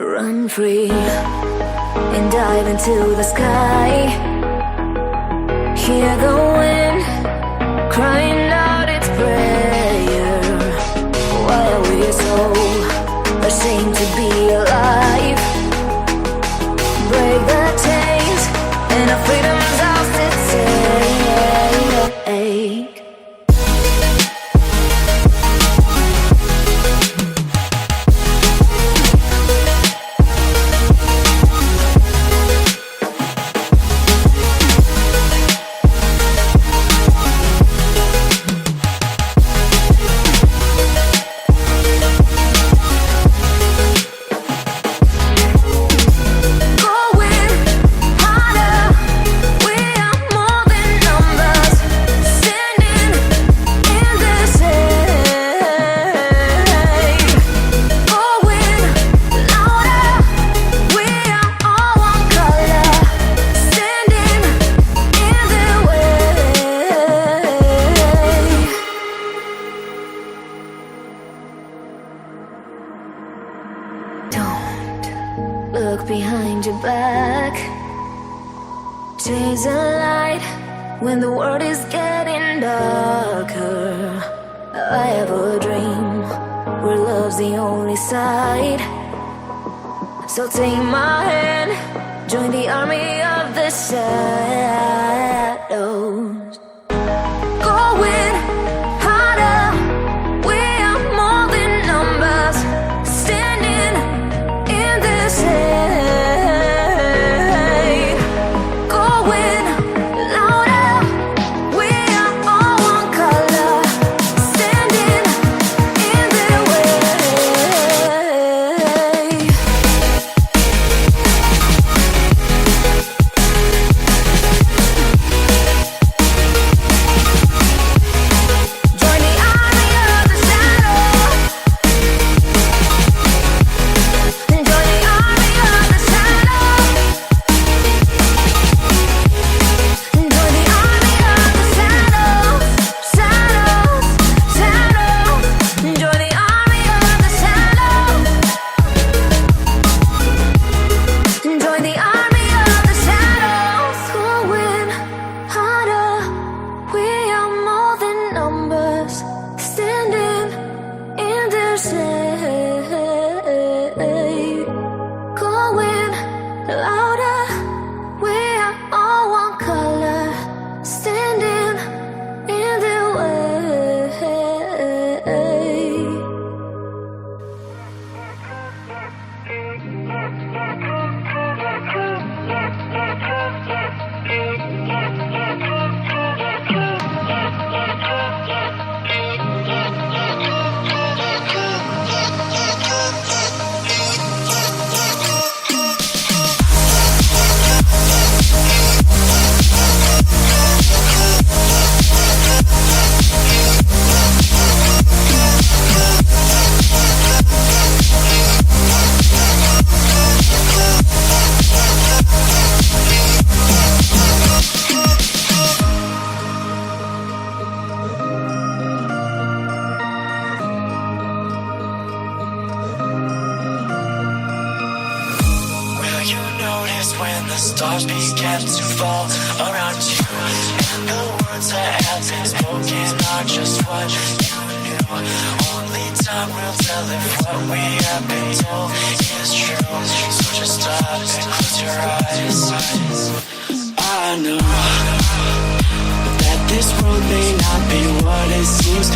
Run free and dive into the sky. Hear the wind crying out its prayer. Why are we so ashamed to be alive? Break the chains and our freedom's ours to take. Look behind your back. Chase a light when the world is getting darker. I have a dream where love's the only side. So take my hand, join the army of the shadows. Going harder, we are more than numbers. Standing in this hate. Going louder, we are all one color. Standing in their way. Join the army of the shadow. Join the army of the shadow. Join the army of the shadows. Shadows, shadows. Join the army of the shadows. Join the army of the shadows. Going harder, we are more than numbers. Standing in their shade. Going louder, we are all one color. Standing in their way. Will you notice when the stars begin to fall around you? And the words that have been spoken are just what you knew. Only time will tell if what we have been told is true. So just stop and close your eyes. I know that this world may not be what it seems.